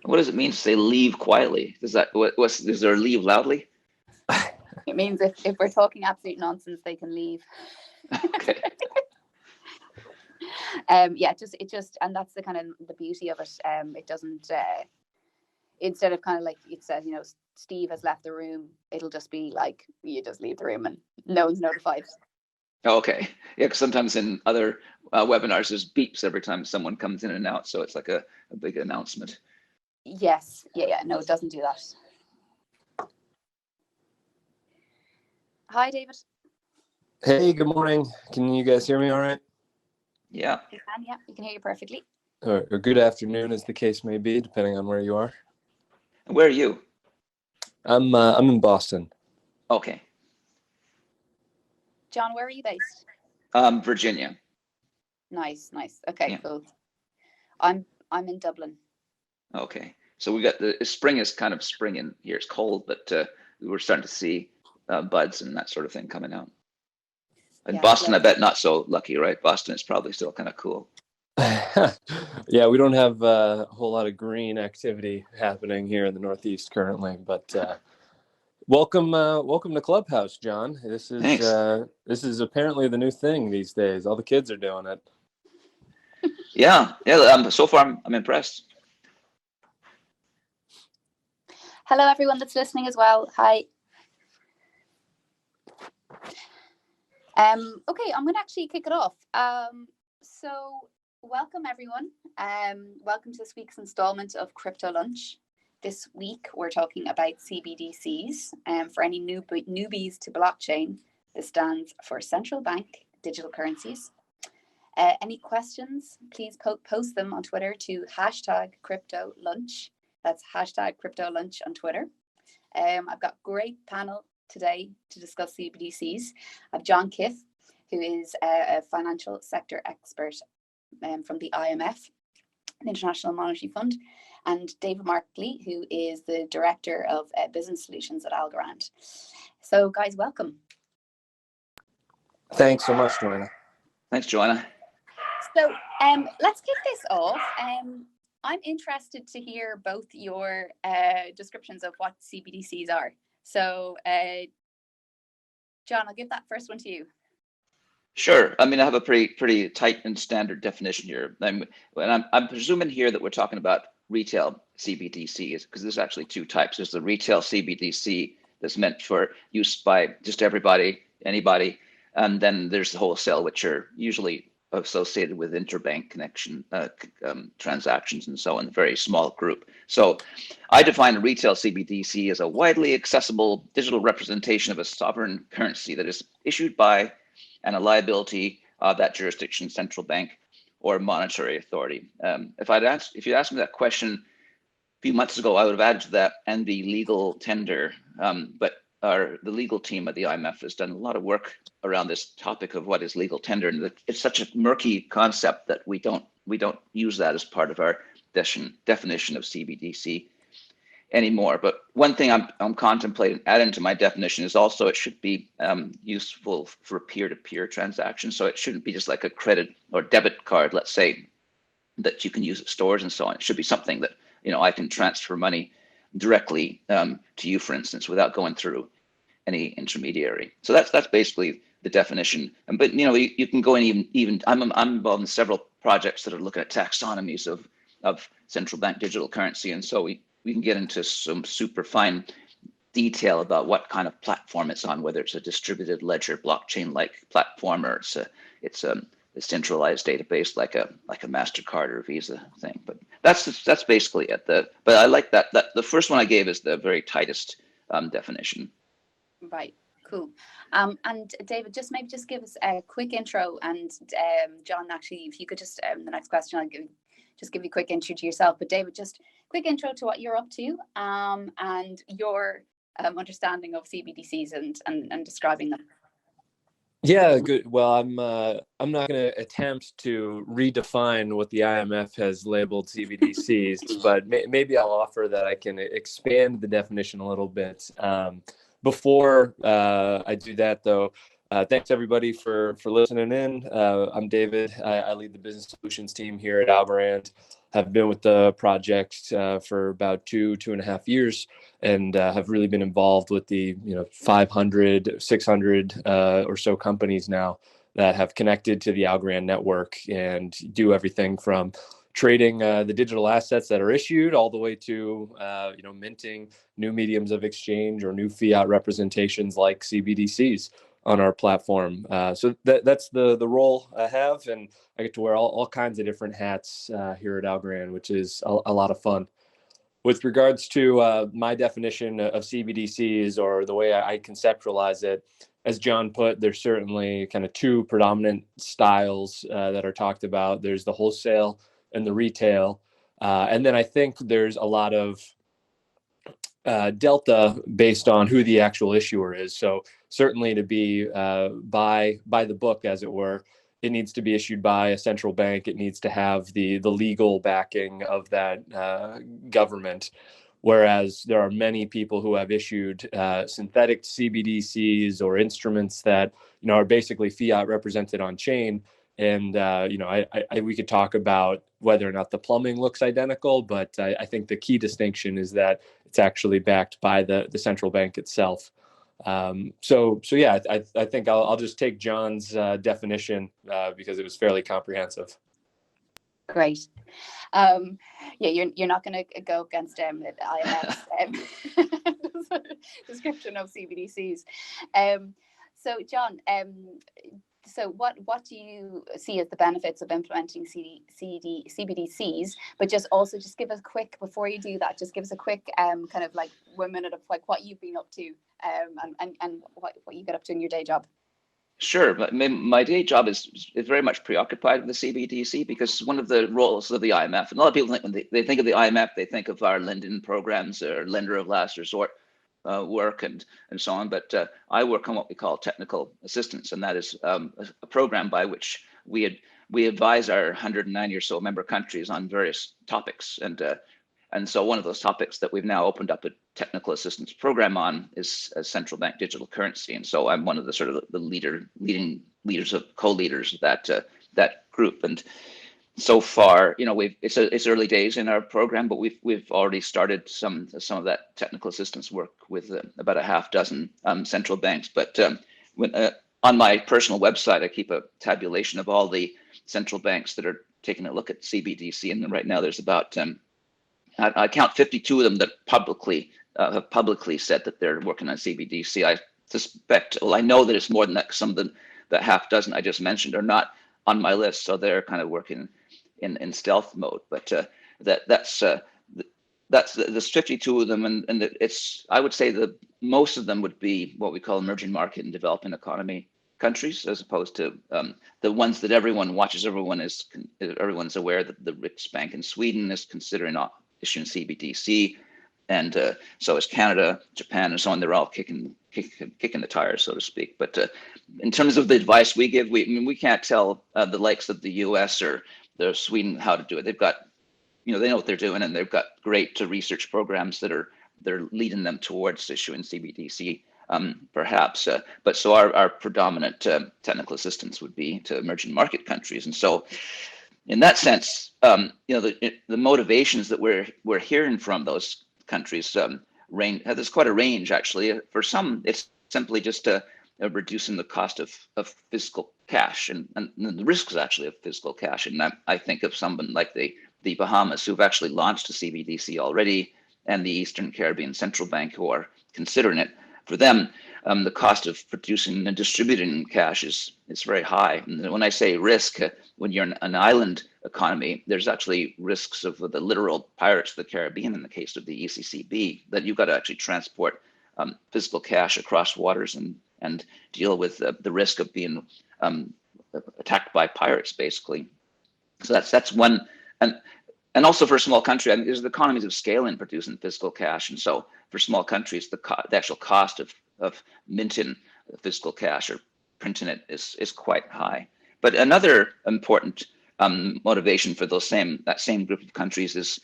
What does it mean to say leave quietly? Does that is there leave loudly? It means if we're talking absolute nonsense, they can leave. Okay. Yeah, it just, and that's the kind of the beauty of it. It doesn't, instead of kind of like it says, Steve has left the room, it'll just be like, you just leave the room and no one's notified. Okay. Yeah, because sometimes in other webinars, there's beeps every time someone comes in and out. So it's like a big announcement. Yes. Yeah. No, it doesn't do that. Hi, David. Hey, good morning. Can you guys hear me all right? Yeah. You can, yeah. We can hear you perfectly. Or good afternoon, as the case may be, depending on where you are. Where are you? I'm in Boston. Okay. John, where are you based? Virginia. Nice. Okay, yeah. Cool. I'm in Dublin. Okay. So we got the spring is kind of spring in here. It's cold, but we're starting to see buds and that sort of thing coming out. And yeah, Boston, I bet not so lucky, right? Boston is probably still kind of cool. Yeah, we don't have a whole lot of green activity happening here in the Northeast currently, but welcome to Clubhouse, John. This is apparently the new thing these days. All the kids are doing it. Yeah. So far, I'm impressed. Hello, everyone that's listening as well. Hi. Okay, I'm going to actually kick it off. So welcome, everyone. Welcome to this week's installment of CryptoLunch. This week, we're talking about CBDCs. For any newbies to blockchain, this stands for Central Bank Digital Currencies. Any questions, please post them on Twitter to #CryptoLunch. That's #CryptoLunch on Twitter. I've got a great panel today to discuss CBDCs. I have John Kiff, who is a financial sector expert from the IMF, the International Monetary Fund, and David Markley, who is the Director of Business Solutions at Algorand. So, guys, welcome. Thanks so much, Johanna. Thanks, Johanna. So, let's kick this off. I'm interested to hear both your descriptions of what CBDCs are. So, John, I'll give that first one to you. Sure. I mean, I have a pretty tight and standard definition here. I'm presuming here that we're talking about retail CBDCs, because there's actually two types. There's the retail CBDC that's meant for use by just anybody, and then there's the wholesale, which are usually associated with interbank connection transactions and so on, a very small group. So I define a retail CBDC as a widely accessible digital representation of a sovereign currency that is issued by and a liability of that jurisdiction's central bank or monetary authority. If you asked me that question a few months ago, I would have added to that and the legal tender, but the legal team at the IMF has done a lot of work around this topic of what is legal tender, and it's such a murky concept that we don't use that as part of our definition of CBDC anymore. But one thing I'm contemplating adding to my definition is also it should be useful for peer-to-peer transactions. So it shouldn't be just like a credit or debit card, let's say, that you can use at stores and so on. It should be something that I can transfer money directly to you, for instance, without going through any intermediary. So that's basically the definition. But you can go in even I'm involved in several projects that are looking at taxonomies of central bank digital currency, and so we can get into some super fine detail about what kind of platform it's on, whether it's a distributed ledger blockchain-like platform or it's a centralized database like a MasterCard or Visa thing. But that's basically it. But I like that the first one I gave is the very tightest definition. Right. Cool. And David, just give us a quick intro, and John, actually, if you could just the next question, I'll give you a quick intro to yourself. But David, just quick intro to what you're up to, and your understanding of CBDCs and describing them. Yeah, good. Well, I'm not going to attempt to redefine what the IMF has labeled CBDCs, but maybe I'll offer that I can expand the definition a little bit. Before I do that, though, thanks everybody for listening in. I'm David. I lead the business solutions team here at Algorand. have been with the project for about 2.5 years, and have really been involved with the 500, 600 or so companies now that have connected to the Algorand network and do everything from trading the digital assets that are issued all the way to minting new mediums of exchange or new fiat representations like CBDCs on our platform. So that's the role I have, and I get to wear all kinds of different hats here at Algorand, which is a lot of fun. With regards to my definition of CBDCs, or the way I conceptualize it, as John put, there's certainly kind of two predominant styles that are talked about. There's the wholesale and the retail. And then I think there's a lot of delta based on who the actual issuer is. So certainly to be by the book, as it were, it needs to be issued by a central bank. It needs to have the legal backing of that government. Whereas there are many people who have issued synthetic CBDCs or instruments that are basically fiat represented on chain. And we could talk about whether or not the plumbing looks identical, but I think the key distinction is that it's actually backed by the central bank itself. So yeah, I think I'll just take John's definition because it was fairly comprehensive. Great. Yeah, you're not going to go against IMF's description of CBDCs. So John, so what do you see as the benefits of implementing CBDCs? But just give us a quick, before you do that, just give us a quick kind of like 1 minute of like what you've been up to and what you get up to in your day job. Sure, but my day job is very much preoccupied with the CBDC, because one of the roles of the IMF, and a lot of people think when they think of the IMF, they think of our Linden programs or lender of last resort work and so on. But I work on what we call technical assistance, and that is a program by which we advise our 190 or so member countries on various topics. And so one of those topics that we've now opened up a technical assistance program on is central bank digital currency. And so I'm one of the sort of the leading leaders of co-leaders of that group. And so far, it's early days in our program, but we've already started some of that technical assistance work with about a half dozen central banks. But on my personal website, I keep a tabulation of all the central banks that are taking a look at CBDC, and right now there's about I count 52 of them that have publicly said that they're working on CBDC. I suspect, I know that it's more than that. Some of the half dozen I just mentioned are not on my list, so they're kind of working in stealth mode. But that's 52 of them, and it's, I would say that most of them would be what we call emerging market and developing economy countries, as opposed to the ones that everyone watches. Everyone's aware that the Riksbank in Sweden is considering issuing CBDC, and so is Canada, Japan, and so on. They're all kicking the tires, so to speak. But in terms of the advice we give, we can't tell the likes of the U.S. or the Sweden how to do it. They've got, they know what they're doing, and they've got great research programs they're leading them towards issuing CBDC, perhaps. But so our predominant technical assistance would be to emerging market countries, and so in that sense, the motivations that we're hearing from those countries there's quite a range, actually. For some, it's simply just reducing the cost of physical cash and the risks actually of physical cash. And I think of someone like the Bahamas, who've actually launched a CBDC already, and the Eastern Caribbean Central Bank, who are considering it. For them, the cost of producing and distributing cash is very high. And when I say risk, when you're in an island economy, there's actually risks of the literal pirates of the Caribbean in the case of the ECCB, that you've got to actually transport physical cash across waters and deal with the risk of being attacked by pirates, basically. So that's one. And also for a small country, there's the economies of scale in producing physical cash. And so for small countries, the actual cost of minting physical cash or printing it is quite high. But another important motivation for that same group of countries is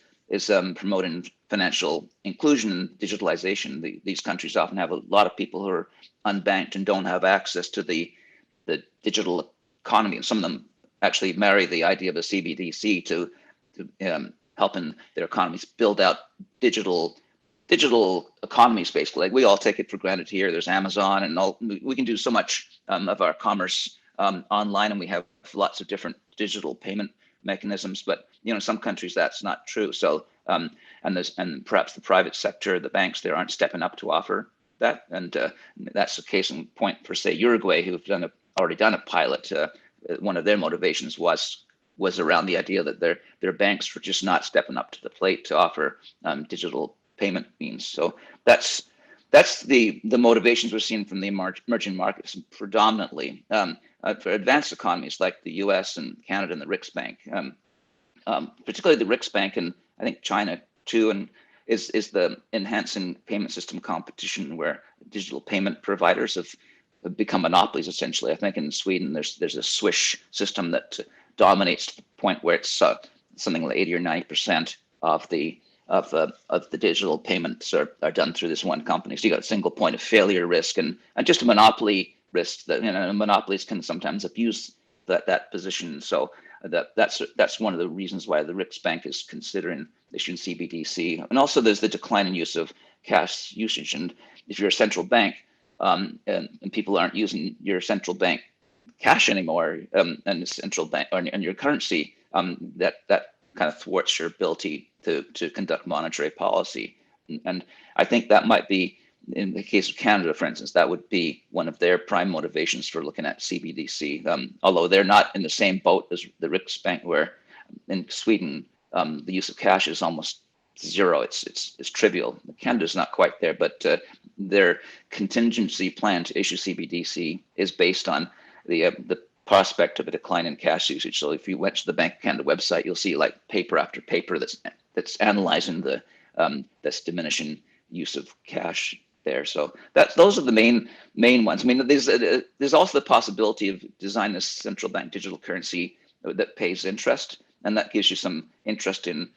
promoting financial inclusion and digitalization. These countries often have a lot of people who are unbanked and don't have access to the digital economy. And some of them actually marry the idea of a CBDC to helping their economies build out digital economies, basically. Like we all take it for granted here. There's Amazon and all. We can do so much of our commerce online, and we have lots of different digital payment mechanisms. But in some countries that's not true. So and perhaps the private sector, the banks there aren't stepping up to offer that. And that's the case in point for, say, Uruguay, who've already done a pilot. One of their motivations was around the idea that their banks were just not stepping up to the plate to offer digital payment means. So that's the motivations we're seeing from the emerging markets predominantly. For advanced economies like the US and Canada and the RICS Bank, particularly the RICS Bank, and I think China too, and is the enhancing payment system competition where digital payment providers have become monopolies essentially. I think in Sweden there's a Swish system that dominates to the point where it's something like 80 or 90% of the digital payments are done through this one company. So you got a single point of failure risk and just a monopoly risk that monopolies can sometimes abuse that position. So that's one of the reasons why the RICS Bank is considering issuing CBDC. And also there's the decline in use of cash usage. And if you're a central bank and people aren't using your central bank cash anymore and the central bank and your currency, that kind of thwarts your ability to conduct monetary policy. And I think that might be, in the case of Canada, for instance, that would be one of their prime motivations for looking at CBDC, although they're not in the same boat as the RICS Bank, where in Sweden, the use of cash is almost zero. It's trivial. Canada's not quite there, but their contingency plan to issue CBDC is based on the prospect of a decline in cash usage. So if you went to the Bank of Canada website, you'll see like paper after paper that's analyzing that's diminishing use of cash there. So those are the main ones. I mean, there's also the possibility of designing a central bank digital currency that pays interest, and that gives you some interest in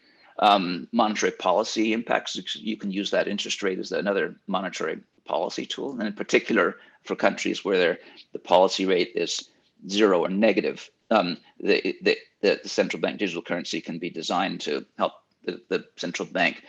monetary policy impacts. You can use that interest rate as another monetary policy tool, and in particular for countries where the policy rate is zero or negative, the central bank digital currency can be designed to help the central bank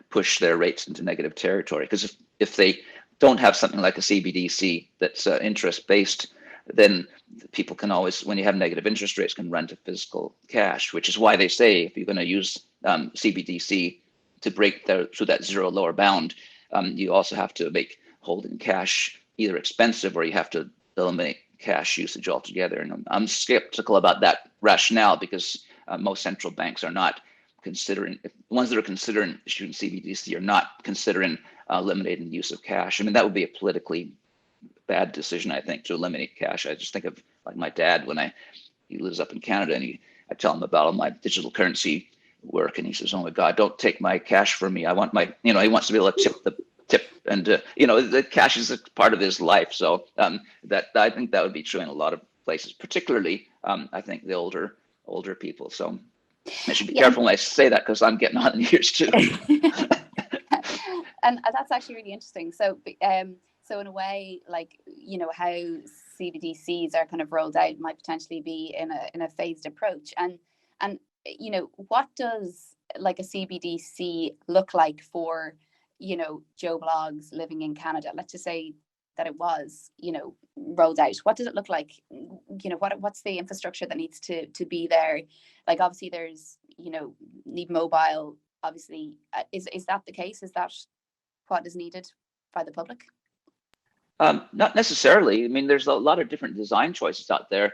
push their rates into negative territory. Because if they don't have something like a CBDC that's interest based, then people can always, when you have negative interest rates, can run to physical cash, which is why they say if you're going to use CBDC to break through that zero lower bound, you also have to make holding cash either expensive or you have to eliminate cash usage altogether. And I'm skeptical about that rationale because most central banks are not considering, the ones that are considering issuing CBDC are not considering eliminating the use of cash. I mean, that would be a politically bad decision, I think, to eliminate cash. I just think of like my dad when he lives up in Canada, and I tell him about all my digital currency work, and he says, "Oh my God, don't take my cash from me. I want my," he wants to be able to tip, and the cash is a part of his life. So that I think that would be true in a lot of places, particularly I think the older people. So I should be careful when I say that because I'm getting on in years too. And that's actually really interesting. So so in a way, like, how CBDCs are kind of rolled out might potentially be in a phased approach. And what does like a CBDC look like for, Joe Blogs living in Canada? Let's just say that it was, rolled out. What does it look like? What's the infrastructure that needs to be there? Like, obviously there's, need mobile, obviously. Is that the case? Is that what is needed by the public? Not necessarily. I mean, there's a lot of different design choices out there.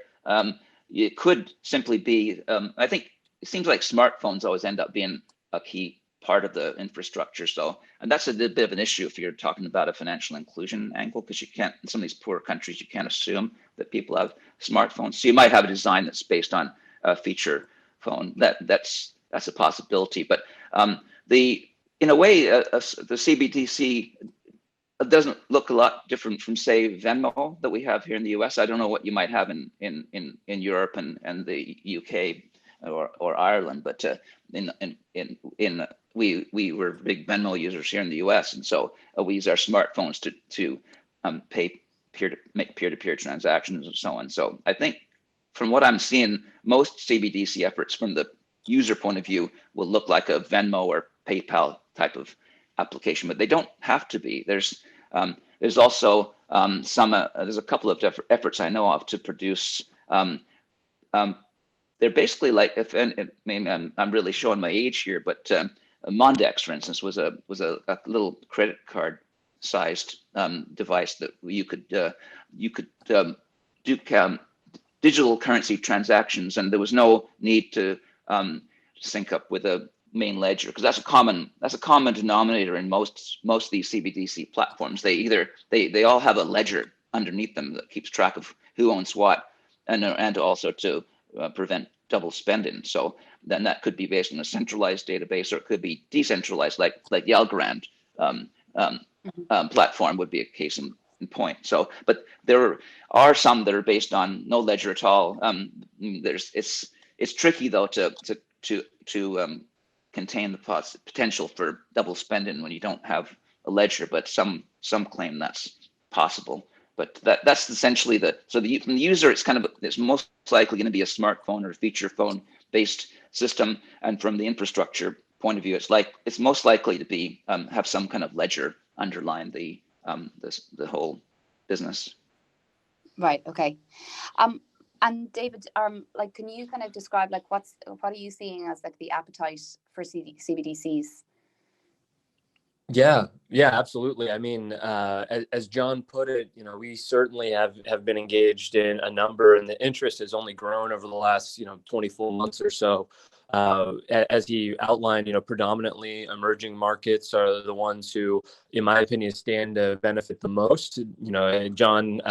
It could simply be, I think it seems like smartphones always end up being a key part of the infrastructure. So, and that's a bit of an issue if you're talking about a financial inclusion angle, because you can't, in some of these poor countries, you can't assume that people have smartphones. So you might have a design that's based on a feature phone. That's a possibility. But in a way, the CBDC doesn't look a lot different from, say, Venmo that we have here in the US. I don't know what you might have in Europe and the UK or Ireland, but we were big Venmo users here in the US, and so we use our smartphones to pay make peer-to-peer transactions and so on. So I think from what I'm seeing, most CBDC efforts from the user point of view, will look like a Venmo or PayPal type of application, but they don't have to be. There's also there's a couple of efforts I know of to produce. They're basically like, I'm really showing my age here, but Mondex, for instance, was a little credit card sized device that you could do digital currency transactions, and there was no need to sync up with a main ledger, because that's a common denominator in most of these CBDC platforms. They all have a ledger underneath them that keeps track of who owns what, and also to prevent double spending. So then that could be based on a centralized database, or it could be decentralized, like the Algorand platform would be a case in point. So, but there are some that are based on no ledger at all. It's tricky though to contain the potential for double spending when you don't have a ledger, but some claim that's possible. But that's essentially from the user, it's most likely going to be a smartphone or feature phone based system, and from the infrastructure point of view, it's most likely to be have some kind of ledger underlying the whole business. Right. Okay. And David, can you kind of describe what are you seeing as the appetite for CBDCs? Yeah, absolutely. I mean, as John put it, we certainly have been engaged in a number, and the interest has only grown over the last 24 months or so. As he outlined, predominantly emerging markets are the ones who, in my opinion, stand to benefit the most. John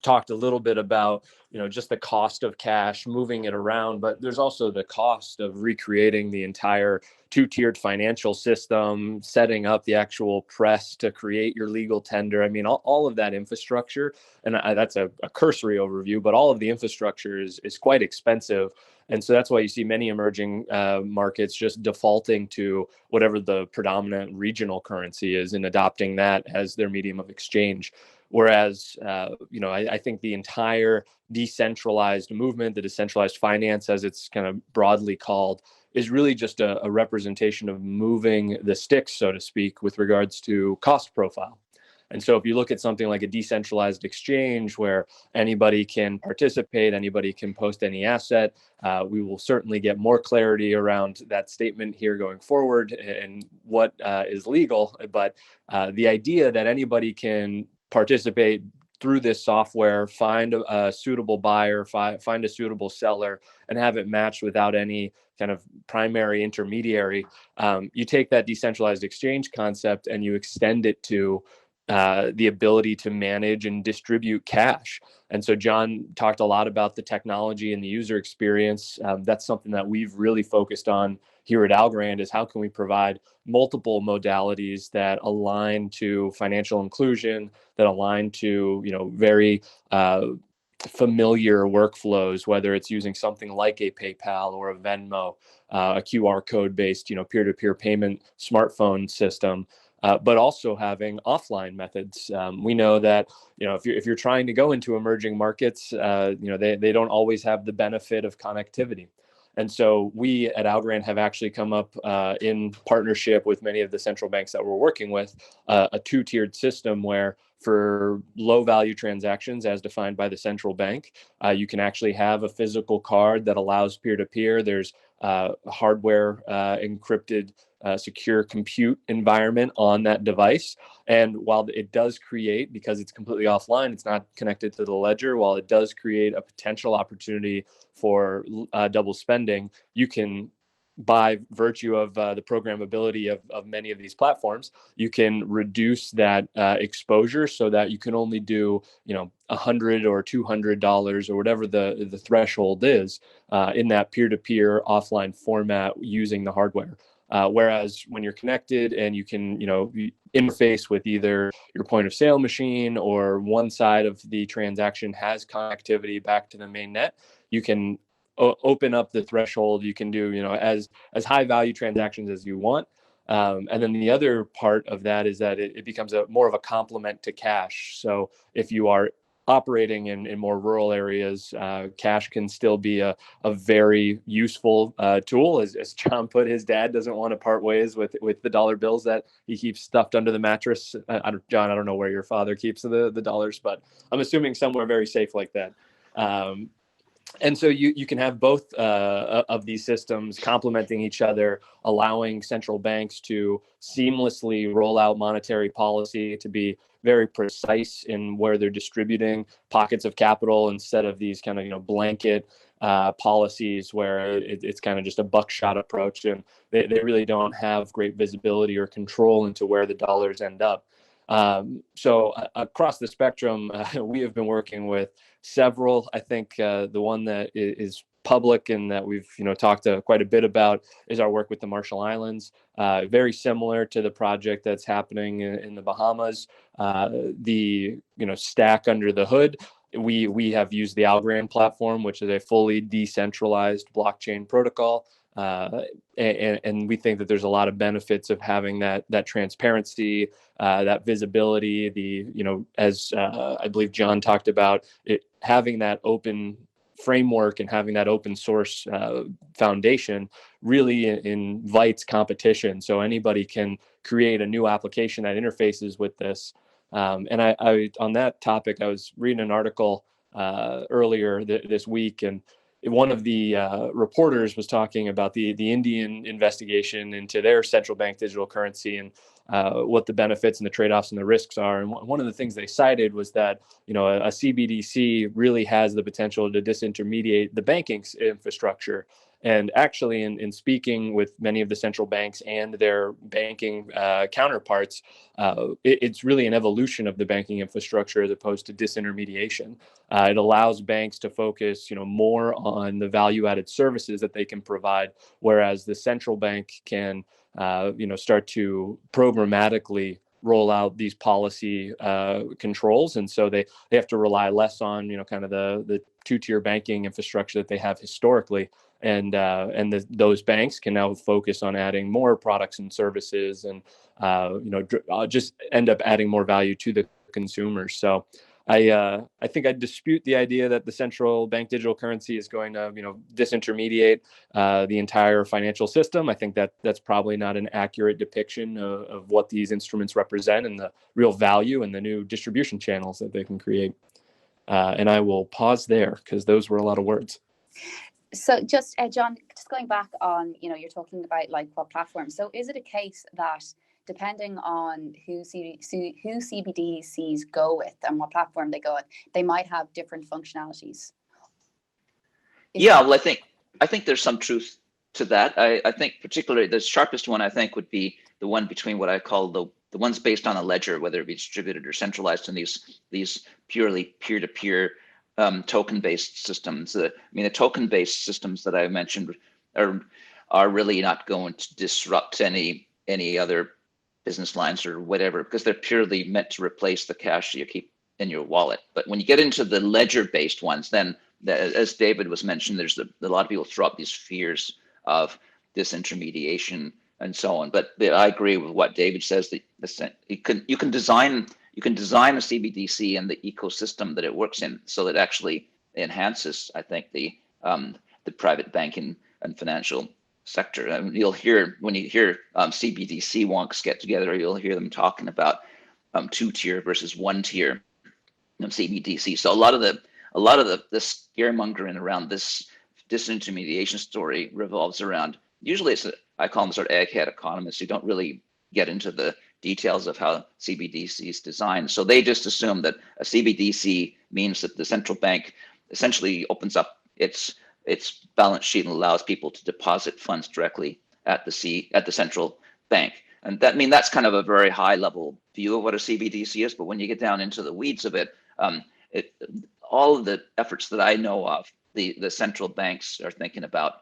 talked a little bit about just the cost of cash, moving it around, but there's also the cost of recreating the entire two-tiered financial system, setting up the actual press to create your legal tender. I mean, all of that infrastructure, and that's a cursory overview, but all of the infrastructure is quite expensive. And so that's why you see many emerging markets just defaulting to whatever the predominant regional currency is and adopting that as their medium of exchange. Whereas, I think the entire decentralized movement, the decentralized finance, as it's kind of broadly called, is really just a representation of moving the sticks, so to speak, with regards to cost profile. And so if you look at something like a decentralized exchange where anybody can participate, anybody can post any asset, we will certainly get more clarity around that statement here going forward and what is legal. But the idea that anybody can participate through this software, find a suitable buyer, find a suitable seller, and have it matched without any kind of primary intermediary. You take that decentralized exchange concept and you extend it to the ability to manage and distribute cash. And so John talked a lot about the technology and the user experience. That's something that we've really focused on here at Algorand, is how can we provide multiple modalities that align to financial inclusion, that align to very familiar workflows, whether it's using something like a PayPal or a Venmo, a QR code based peer-to-peer payment smartphone system. But also having offline methods. We know that if you're trying to go into emerging markets, they don't always have the benefit of connectivity. And so we at Algorand have actually come up in partnership with many of the central banks that we're working with, a two-tiered system where for low value transactions as defined by the central bank, you can actually have a physical card that allows peer-to-peer. There's hardware encrypted secure compute environment on that device. And while it does create, because it's completely offline, it's not connected to the ledger, while it does create a potential opportunity for double spending, you can, by virtue of the programmability of many of these platforms, you can reduce that exposure so that you can only do, $100 or $200 or whatever the threshold is in that peer-to-peer offline format using the hardware. Whereas when you're connected and you can, interface with either your point of sale machine or one side of the transaction has connectivity back to the main net, you can open up the threshold. You can do, as high value transactions as you want. And then the other part of that is that it becomes more of a complement to cash. So if you are operating in more rural areas, cash can still be a very useful tool. As John put, his dad doesn't want to part ways with the dollar bills that he keeps stuffed under the mattress. John, I don't know where your father keeps the dollars, but I'm assuming somewhere very safe like that. And so you can have both of these systems complementing each other, allowing central banks to seamlessly roll out monetary policy, to be very precise in where they're distributing pockets of capital instead of these kind of blanket policies where it's kind of just a buckshot approach, and they really don't have great visibility or control into where the dollars end up. So across the spectrum, we have been working with several. I think the one that is public and that we've talked quite a bit about is our work with the Marshall Islands. Very similar to the project that's happening in the Bahamas. The stack under the hood. We have used the Algorand platform, which is a fully decentralized blockchain protocol. And we think that there's a lot of benefits of having that transparency, that visibility, as I believe John talked about, it having that open framework and having that open source foundation really invites competition. So anybody can create a new application that interfaces with this. And I on that topic, I was reading an article earlier this week, and one of the reporters was talking about the Indian investigation into their central bank digital currency and what the benefits and the trade-offs and the risks are. And one of the things they cited was that a CBDC really has the potential to disintermediate the banking infrastructure. And actually, in speaking with many of the central banks and their banking counterparts, it's really an evolution of the banking infrastructure as opposed to disintermediation. It allows banks to focus, more on the value-added services that they can provide, whereas the central bank can, start to programmatically roll out these policy controls, and so they have to rely less on kind of the two-tier banking infrastructure that they have historically. And those banks can now focus on adding more products and services, and just end up adding more value to the consumers. So I think I dispute the idea that the central bank digital currency is going to disintermediate the entire financial system. I think that's probably not an accurate depiction of what these instruments represent and the real value and the new distribution channels that they can create. And I will pause there because those were a lot of words. So just John, just going back on, you're talking about like what platform. So is it a case that depending on who CBDCs go with and what platform they go with, they might have different functionalities? Well, I think there's some truth to that. I think particularly the sharpest one I think would be the one between what I call the ones based on a ledger, whether it be distributed or centralized, in these purely peer-to-peer token-based systems. The token-based systems that I mentioned are really not going to disrupt any other business lines or whatever, because they're purely meant to replace the cash you keep in your wallet. But when you get into the ledger-based ones, then as David was mentioned, there's a lot of people throw up these fears of disintermediation and so on. But I agree with what David says. That you can design a CBDC and the ecosystem that it works in, so that actually enhances, I think, the private banking and financial sector. I mean, you'll hear when you hear CBDC wonks get together, you'll hear them talking about two-tier versus one-tier CBDC. So a lot of the scaremongering around this disintermediation story revolves around, usually I call them sort of egghead economists who don't really get into the details of how CBDC is designed. So they just assume that a CBDC means that the central bank essentially opens up its balance sheet and allows people to deposit funds directly at the central bank. And that's kind of a very high level view of what a CBDC is. But when you get down into the weeds of it, all of the efforts that I know of, the central banks are thinking about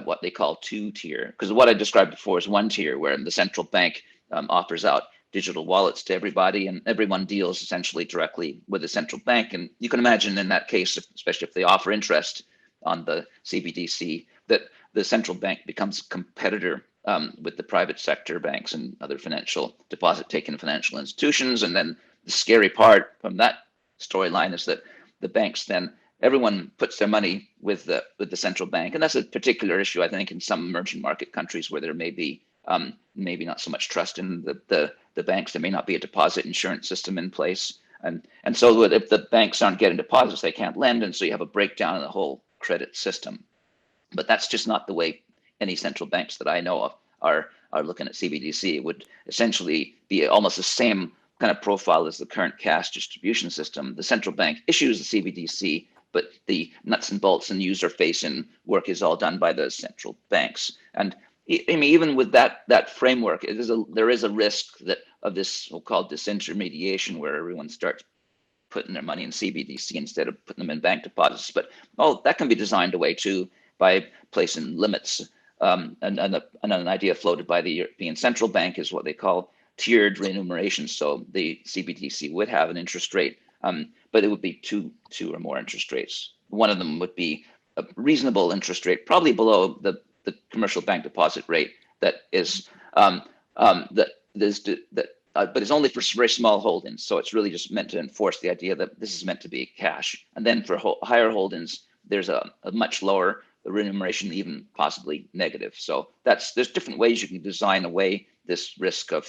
what they call two-tier, because what I described before is one-tier, where the central bank offers out digital wallets to everybody, and everyone deals essentially directly with the central bank. And you can imagine in that case, especially if they offer interest on the CBDC, that the central bank becomes a competitor with the private sector banks and other financial deposit-taking financial institutions. And then the scary part from that storyline is that the banks then, everyone puts their money with the central bank, and that's a particular issue, I think, in some emerging market countries where there may be maybe not so much trust in the banks. There may not be a deposit insurance system in place, and so if the banks aren't getting deposits, they can't lend, and so you have a breakdown in the whole credit system. But that's just not the way any central banks that I know of are looking at CBDC. It would essentially be almost the same kind of profile as the current cash distribution system. The central bank issues the CBDC, but the nuts and bolts and user-facing work is all done by the central banks. And I mean, even with that framework, there is a risk that of this so-called disintermediation, where everyone starts putting their money in CBDC instead of putting them in bank deposits. But that can be designed away too by placing limits. And an idea floated by the European Central Bank is what they call tiered reenumeration. So the CBDC would have an interest rate, but it would be two or more interest rates. One of them would be a reasonable interest rate, probably below the commercial bank deposit rate but it's only for very small holdings. So it's really just meant to enforce the idea that this is meant to be cash. And then for higher holdings, there's a much lower remuneration, even possibly negative. So there's different ways you can design away this risk of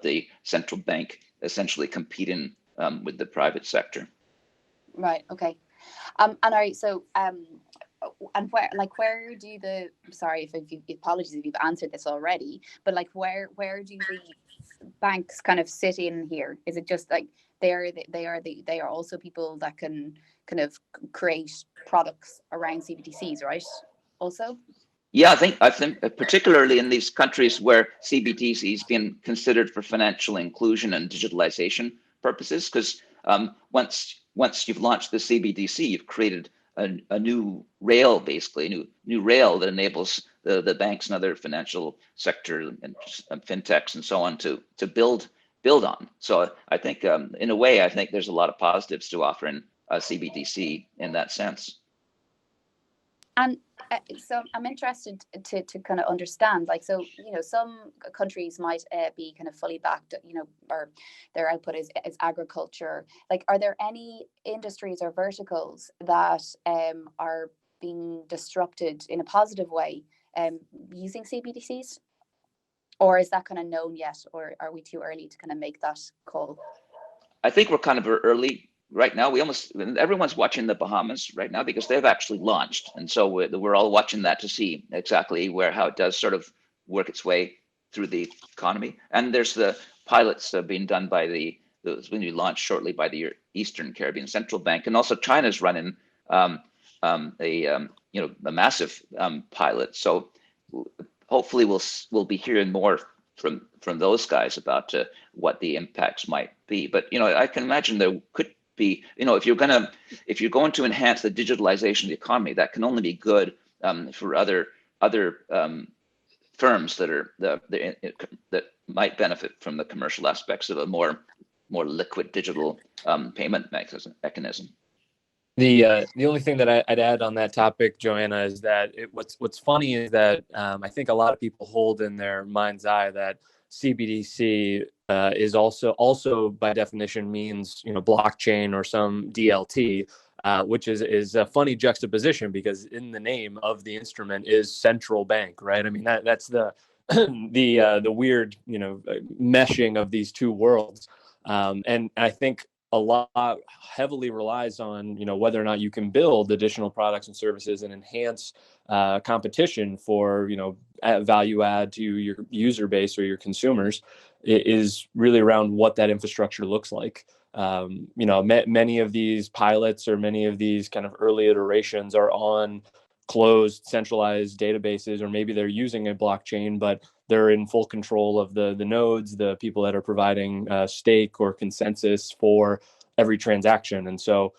the central bank essentially competing with the private sector. Right. Okay. And all right. So and where do the, sorry if you, apologies if you've answered this already, but like where do the banks kind of sit in here? Is it just like they are also people that can kind of create products around CBDCs, right? Also. Yeah, I think particularly in these countries where CBDCs being considered for financial inclusion and digitalization purposes, because once you've launched the CBDC, you've created a new rail, basically a new rail that enables the banks and other financial sector and fintechs and so on to build on. So I think in a way, I think there's a lot of positives to offering a CBDC in that sense. And so I'm interested to kind of understand, like, so, you know, some countries might be kind of fully backed, you know, or their output is agriculture. Like, are there any industries or verticals that are being disrupted in a positive way using CBDCs? Or is that kind of known yet, or are we too early to kind of make that call? I think we're kind of early. Right now, everyone's watching the Bahamas right now because they've actually launched. And so we're all watching that to see exactly how it does sort of work its way through the economy. And there's the pilots being done by when you launch shortly by the Eastern Caribbean Central Bank. And also China's running a massive pilot. So hopefully we'll be hearing more from those guys about what the impacts might be. But, you know, I can imagine there could be, you know, if you're going to enhance the digitalization of the economy, that can only be good for other firms that might benefit from the commercial aspects of a more liquid digital payment mechanism. The only thing that I'd add on that topic, Johanna, is that what's funny is that I think a lot of people hold in their mind's eye that CBDC is also by definition means, you know, blockchain or some DLT, which is a funny juxtaposition because in the name of the instrument is central bank, right? I mean that's the the weird, you know, meshing of these two worlds, and I think a lot heavily relies on, you know, whether or not you can build additional products and services and enhance competition for, you know, value add to your user base or your consumers. It is really around what that infrastructure looks like. You know, many of these pilots or many of these kind of early iterations are on closed centralized databases, or maybe they're using a blockchain, but they're in full control of the nodes, the people that are providing stake or consensus for every transaction. And so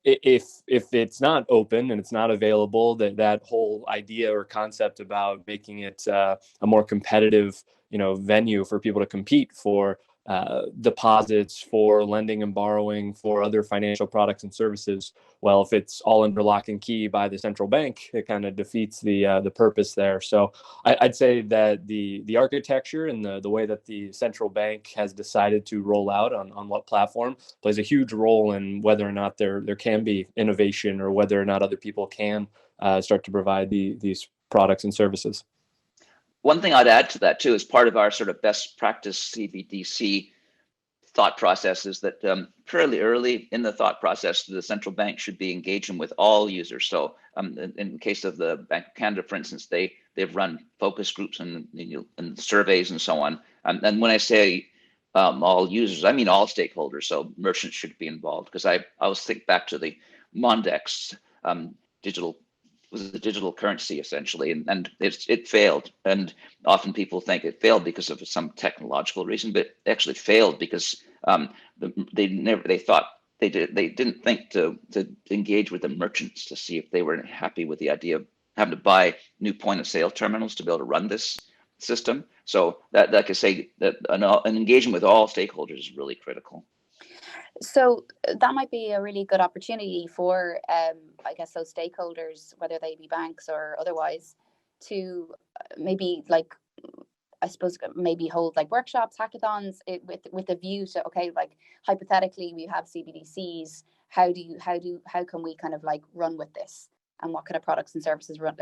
if it's not open and it's not available, that whole idea or concept about making it a more competitive, you know, venue for people to compete for deposits, for lending and borrowing, for other financial products and services. Well, if it's all under lock and key by the central bank, it kind of defeats the purpose there. So I'd say that the architecture and the way that the central bank has decided to roll out on what platform plays a huge role in whether or not there can be innovation, or whether or not other people can start to provide these products and services. One thing I'd add to that too, as part of our sort of best practice CBDC thought process, is that fairly early in the thought process, the central bank should be engaging with all users. So in the case of the Bank of Canada, for instance, they've run focus groups and surveys and so on. And when I say all users, I mean all stakeholders. So merchants should be involved, because I always think back to the Mondex digital currency essentially, and it failed. And often people think it failed because of some technological reason, but it actually failed because they didn't think to engage with the merchants to see if they were happy with the idea of having to buy new point of sale terminals to be able to run this system. So that, like I say, that an engagement with all stakeholders is really critical. So that might be a really good opportunity for, I guess, those stakeholders, whether they be banks or otherwise, to maybe maybe hold like workshops, hackathons, with a view to, okay, like hypothetically we have CBDCs. How can we kind of like run with this, and what kind of products and services are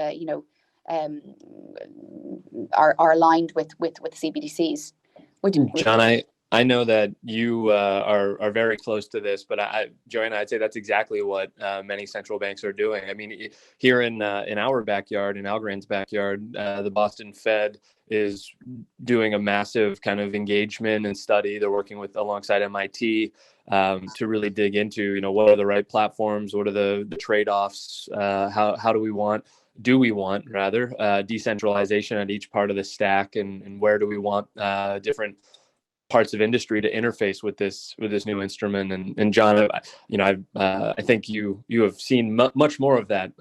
aligned with CBDCs? John, I know that you are very close to this, but Johanna, I'd say that's exactly what many central banks are doing. I mean, here in our backyard, in Algorand's backyard, the Boston Fed is doing a massive kind of engagement and study. They're working alongside MIT to really dig into, what are the right platforms, what are the trade-offs, how do we want decentralization at each part of the stack, and where do we want different parts of industry to interface with this new instrument. And John, I think you have seen much more of that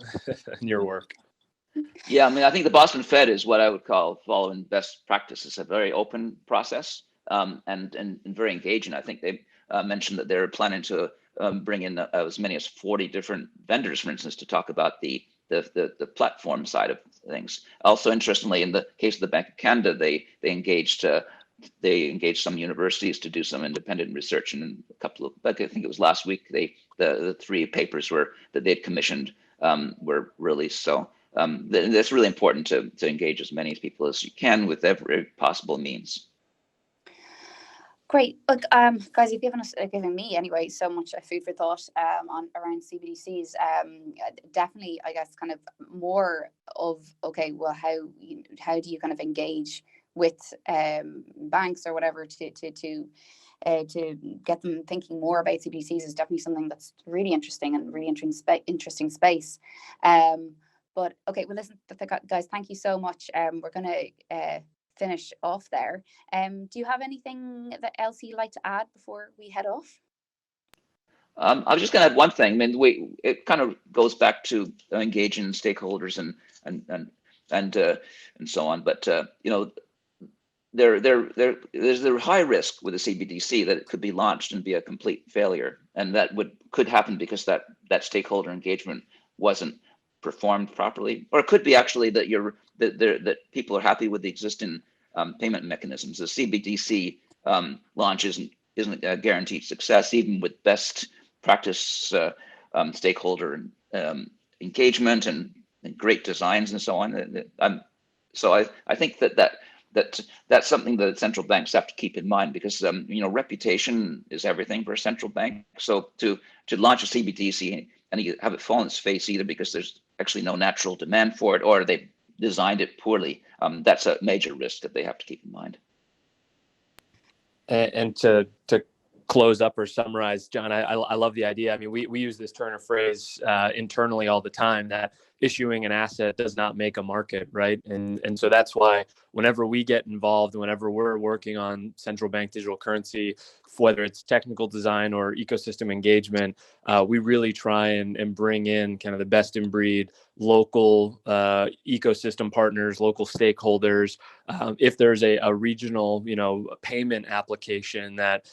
in your work. Yeah, I mean, I think the Boston Fed is what I would call following best practices, a very open process and very engaging. I think they mentioned that they're planning to bring in as many as 40 different vendors, for instance, to talk about the platform side of things. Also, interestingly, in the case of the Bank of Canada, they engaged some universities to do some independent research, and a couple of, I think it was last week, the 3 papers that they'd commissioned were released. So that's really important to engage as many people as you can with every possible means. Great. Look, guys, you've given me anyway so much food for thought around CBDCs. Definitely, I guess, kind of more of, okay, well, how do you kind of engage with banks or whatever to get them thinking more about CBDCs is definitely something that's really interesting and really interesting space. But okay, well, listen, guys, thank you so much. We're going to finish off there. Do you have anything else you'd like to add before we head off? I was just going to add one thing. I mean, it kind of goes back to engaging stakeholders and so on. But there's a high risk with a CBDC that it could be launched and be a complete failure, and that could happen because that stakeholder engagement wasn't performed properly, or it could be actually that people are happy with the existing payment mechanisms. The CBDC launch isn't a guaranteed success, even with best practice stakeholder engagement and great designs and so on. So I think that's something that central banks have to keep in mind, because reputation is everything for a central bank. So to launch a CBDC and you have it fall on its face, either because there's actually no natural demand for it or they've designed it poorly, that's a major risk that they have to keep in mind. And to close up or summarize, John, I love the idea. I mean, we use this turn of phrase internally all the time, that issuing an asset does not make a market, right? And so that's why whenever we get involved, whenever we're working on central bank digital currency, whether it's technical design or ecosystem engagement, we really try and bring in kind of the best in breed local ecosystem partners, local stakeholders. If there's a regional, payment application that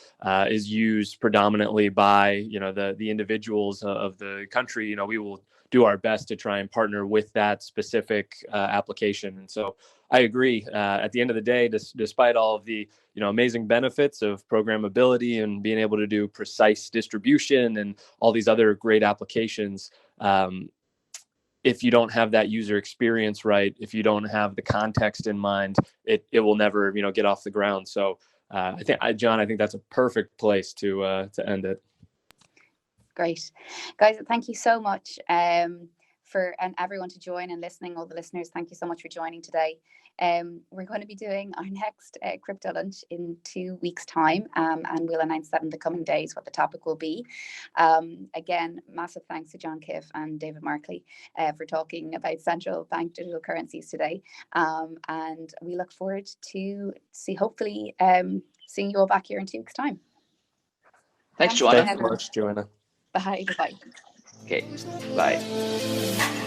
is used predominantly by, the individuals of the country, we will do our best to try and partner with that specific application. And so I agree. At the end of the day, despite all of the amazing benefits of programmability and being able to do precise distribution and all these other great applications, if you don't have that user experience right, if you don't have the context in mind, it will never get off the ground. So I think, John, I think that's a perfect place to end it. Great, guys. Thank you so much for everyone to join and listening. All the listeners, thank you so much for joining today. We're going to be doing our next Crypto Lunch in 2 weeks' time, and we'll announce that in the coming days what the topic will be. Again, massive thanks to John Kiff and David Markley for talking about central bank digital currencies today. And we look forward to hopefully seeing you all back here in 2 weeks' time. Thanks, Johanna. Thanks so much, Johanna. Bye. Bye. Okay, bye.